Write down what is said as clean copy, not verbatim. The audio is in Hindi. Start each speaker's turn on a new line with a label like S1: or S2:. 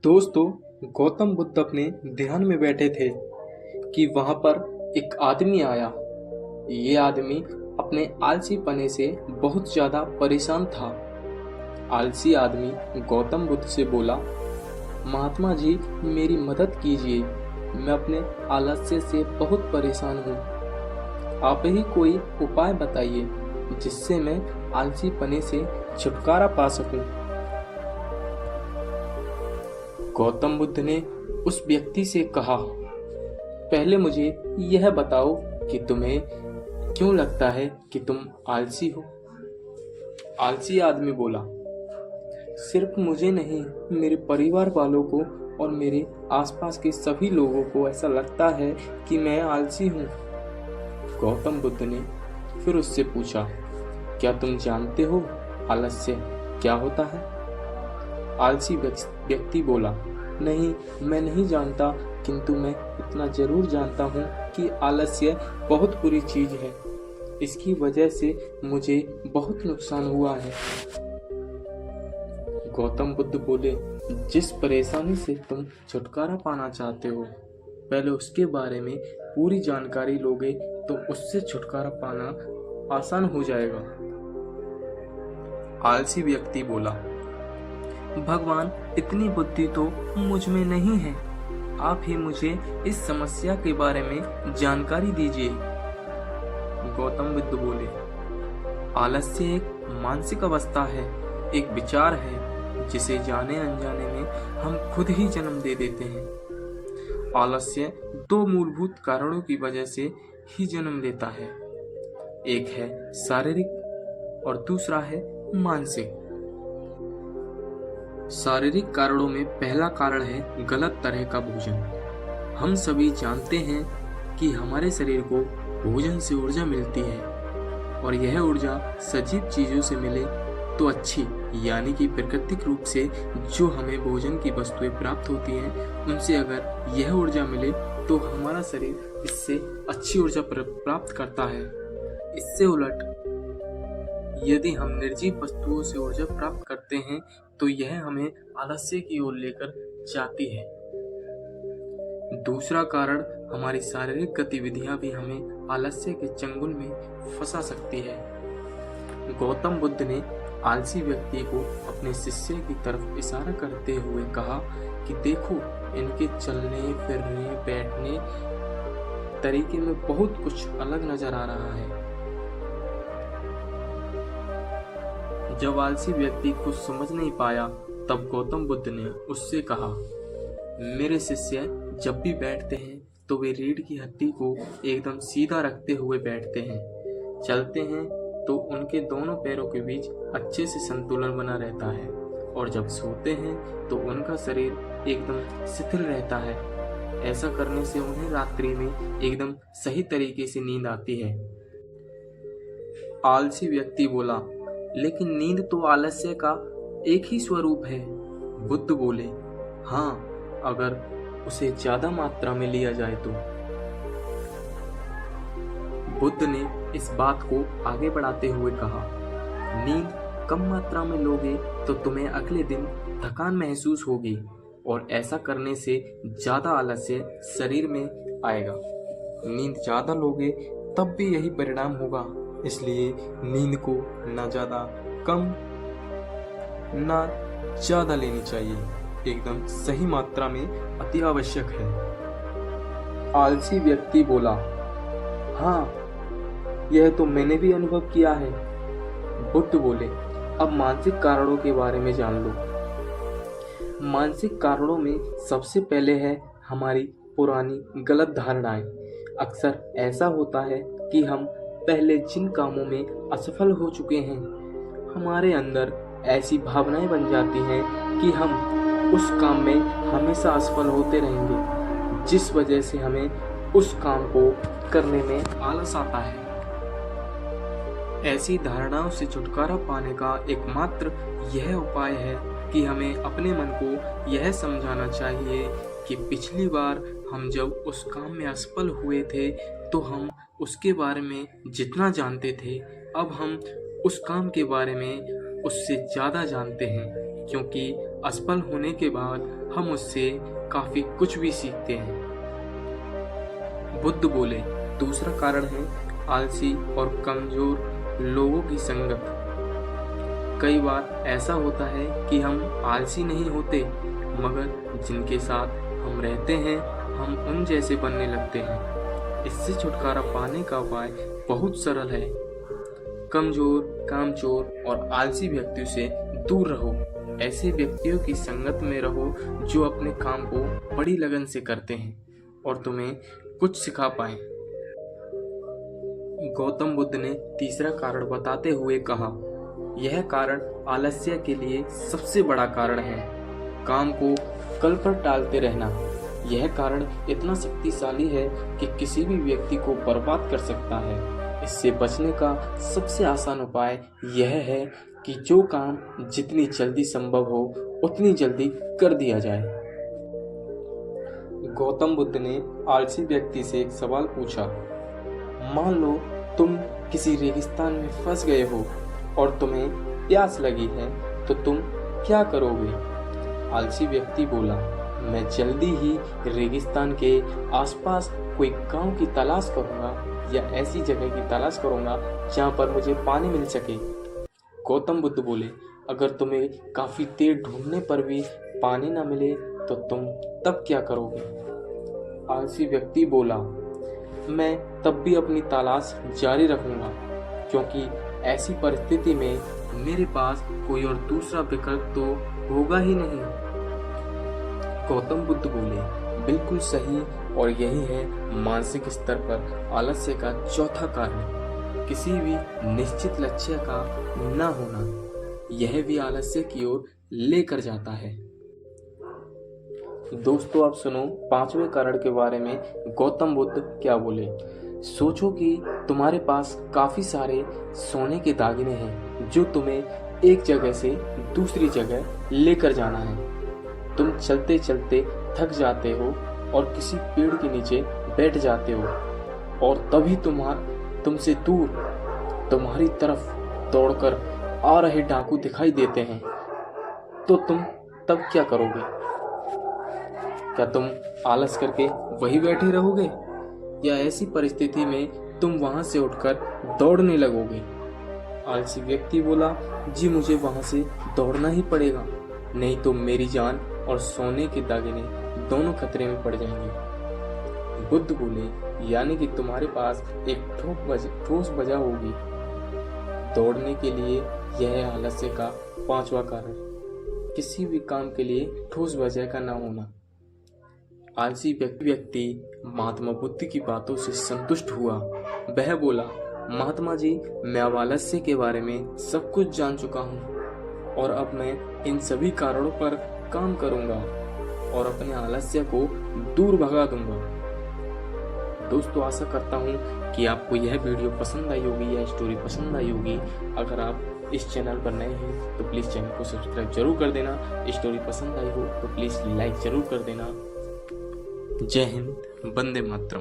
S1: दोस्तों, गौतम बुद्ध अपने ध्यान में बैठे थे कि वहां पर एक आदमी आया। ये आदमी अपने आलसीपने से बहुत ज्यादा परेशान था। आलसी आदमी गौतम बुद्ध से बोला, महात्मा जी, मेरी मदद कीजिए। मैं अपने आलस्य से बहुत परेशान हूँ। आप ही कोई उपाय बताइए जिससे मैं आलसीपने से छुटकारा पा सकूं। गौतम बुद्ध ने उस व्यक्ति से कहा, पहले मुझे यह बताओ कि तुम्हें क्यों लगता है कि तुम आलसी हो। आलसी आदमी बोला, सिर्फ मुझे नहीं, मेरे परिवार वालों को और मेरे आसपास के सभी लोगों को ऐसा लगता है कि मैं आलसी हूँ। गौतम बुद्ध ने फिर उससे पूछा, क्या तुम जानते हो आलस्य क्या होता है? आलसी व्यक्ति बोला, नहीं, मैं नहीं जानता, किंतु मैं इतना जरूर जानता हूँ कि आलस्य बहुत बुरी चीज है। इसकी वजह से मुझे बहुत नुकसान हुआ है। गौतम बुद्ध बोले, जिस परेशानी से तुम छुटकारा पाना चाहते हो, पहले उसके बारे में पूरी जानकारी लोगे तो उससे छुटकारा पाना आसान हो जाएगा। आलसी व्यक्ति बोला, भगवान, इतनी बुद्धि तो मुझ में नहीं है। आप ही मुझे इस समस्या के बारे में जानकारी दीजिए। गौतम बुद्ध बोले, आलस्य एक मानसिक अवस्था है, एक विचार है जिसे जाने अनजाने में हम खुद ही जन्म दे देते हैं। आलस्य दो मूलभूत कारणों की वजह से ही जन्म लेता है, एक है शारीरिक और दूसरा है मानसिक। शारीरिक कारणों में पहला कारण है गलत तरह का भोजन। हम सभी जानते हैं कि हमारे शरीर को भोजन से ऊर्जा मिलती है और यह ऊर्जा सजीव चीजों से मिले तो अच्छी, यानी कि प्राकृतिक रूप से जो हमें भोजन की वस्तुएं प्राप्त होती हैं, उनसे अगर यह ऊर्जा मिले तो हमारा शरीर इससे अच्छी ऊर्जा प्राप्त करता है। इससे उलट यदि हम निर्जीव वस्तुओं से ऊर्जा प्राप्त करते हैं तो यह हमें आलस्य की ओर लेकर जाती है। दूसरा कारण, हमारी शारीरिक गतिविधियां भी हमें आलस्य के चंगुल में फंसा सकती है। गौतम बुद्ध ने आलसी व्यक्ति को अपने शिष्य की तरफ इशारा करते हुए कहा कि देखो, इनके चलने फिरने बैठने तरीके में बहुत कुछ अलग नजर आ रहा है। जब आलसी व्यक्ति कुछ समझ नहीं पाया तब गौतम बुद्ध ने उससे कहा, मेरे शिष्य जब भी बैठते हैं तो वे रीढ़ की हड्डी को एकदम सीधा रखते हुए बैठते हैं। चलते हैं तो उनके दोनों पैरों के बीच अच्छे से संतुलन बना रहता है और जब सोते हैं तो उनका शरीर एकदम शिथिल रहता है। ऐसा करने से उन्हें रात्रि में एकदम सही तरीके से नींद आती है। आलसी व्यक्ति बोला, लेकिन नींद तो आलस्य का एक ही स्वरूप है। बुद्ध बोले, हाँ, अगर उसे ज्यादा मात्रा में लिया जाए तो। बुद्ध ने इस बात को आगे बढ़ाते हुए कहा, नींद कम मात्रा में लोगे तो तुम्हें अगले दिन थकान महसूस होगी और ऐसा करने से ज्यादा आलस्य शरीर में आएगा। नींद ज्यादा लोगे तब भी यही परिणाम होगा। इसलिए नींद को ना ज्यादा कम ना ज्यादा लेनी चाहिए, एकदम सही मात्रा में अति आवश्यक है। आलसी व्यक्ति बोला, हाँ, यह तो मैंने भी अनुभव किया है। बुद्ध बोले, अब मानसिक कारणों के बारे में जान लो। मानसिक कारणों में सबसे पहले है हमारी पुरानी गलत धारणाएं। अक्सर ऐसा होता है कि हम पहले जिन कामों में असफल हो चुके हैं, हमारे अंदर ऐसी भावनाएं बन जाती हैं कि हम उस काम में हमेशा असफल होते रहेंगे, जिस वजह से हमें उस काम को करने में आलस आता है। ऐसी धारणाओं से छुटकारा पाने का एकमात्र यह उपाय है कि हमें अपने मन को यह समझाना चाहिए कि पिछली बार हम जब उस काम में असफल हुए थे तो हम उसके बारे में जितना जानते थे, अब हम उस काम के बारे में उससे ज़्यादा जानते हैं, क्योंकि असफल होने के बाद हम उससे काफी कुछ भी सीखते हैं। बुद्ध बोले, दूसरा कारण है आलसी और कमजोर लोगों की संगत। कई बार ऐसा होता है कि हम आलसी नहीं होते, मगर जिनके साथ हम रहते हैं हम उन जैसे बनने लगते हैं। इससे छुटकारा पाने का उपाय बहुत सरल है। कमजोर, कामचोर और आलसी व्यक्तियों से दूर रहो। ऐसे व्यक्तियों की संगत में रहो जो अपने काम को बड़ी लगन से करते हैं और तुम्हें कुछ सिखा पाए। गौतम बुद्ध ने तीसरा कारण बताते हुए कहा, यह कारण आलस्य के लिए सबसे बड़ा कारण है, काम को कल पर टालते रहना। यह कारण इतना शक्तिशाली है कि किसी भी व्यक्ति को बर्बाद कर सकता है। इससे बचने का सबसे आसान उपाय यह है कि जो काम जितनी जल्दी संभव हो उतनी जल्दी कर दिया जाए। गौतम बुद्ध ने आलसी व्यक्ति से एक सवाल पूछा, मान लो तुम किसी रेगिस्तान में फंस गए हो और तुम्हें प्यास लगी है, तो तुम क्या करोगे? आलसी व्यक्ति बोला, मैं जल्दी ही रेगिस्तान के आसपास कोई गांव की तलाश करूंगा या ऐसी जगह की तलाश करूंगा जहां पर मुझे पानी मिल सके। गौतम बुद्ध बोले, अगर तुम्हें काफी देर ढूंढने पर भी पानी न मिले तो तुम तब क्या करोगे? आलसी व्यक्ति बोला, मैं तब भी अपनी तलाश जारी रखूंगा, क्योंकि ऐसी परिस्थिति में मेरे पास कोई और दूसरा विकल्प तो होगा ही नहीं। गौतम बुद्ध बोले, बिल्कुल सही, और यही है मानसिक स्तर पर आलस्य का चौथा कारण, किसी भी निश्चित लक्ष्य का न होना। यह भी आलस्य की ओर लेकर जाता है। दोस्तों, आप सुनो पांचवें कारण के बारे में गौतम बुद्ध क्या बोले। सोचो कि तुम्हारे पास काफी सारे सोने के दागिने हैं जो तुम्हें एक जगह से दूसरी जगह लेकर जाना है। तुम चलते चलते थक जाते हो और किसी पेड़ के नीचे बैठ जाते हो और तभी तुमसे दूर तुम्हारी तरफ दौड़कर आ रहे डाकू दिखाई देते हैं, तो तुम तब क्या करोगे? क्या तुम आलस करके वहीं बैठे रहोगे या ऐसी परिस्थिति में तुम वहां से उठकर दौड़ने लगोगे? आलसी व्यक्ति बोला, जी मुझे वहां से दौड़ना ही पड़ेगा, नहीं तो मेरी जान और सोने के दागिने दोनों खतरे में पड़ जाएंगे। बुद्ध बोले, यानी कि तुम्हारे पास एक ठोस वजह होगी दौड़ने के लिए। यह है आलस्य का पांचवा कारण, किसी भी काम के लिए ठोस वजह का न होना। आलसी व्यक्ति महात्मा बुद्ध की बातों से संतुष्ट हुआ। वह बोला, महात्मा जी, मैं अब आलस्य के बारे में सब कुछ जान चुका हूँ और अब मैं इन सभी कारणों पर काम करूंगा और अपने आलस्य को दूर भगा दूंगा। दोस्तों, आशा करता हूँ कि आपको यह वीडियो पसंद आई होगी या स्टोरी पसंद आई होगी। अगर आप इस चैनल पर नए हैं तो प्लीज़ चैनल को सब्सक्राइब जरूर कर देना। स्टोरी पसंद आई हो तो प्लीज़ लाइक जरूर कर देना। जय हिंद, वंदे मातरम।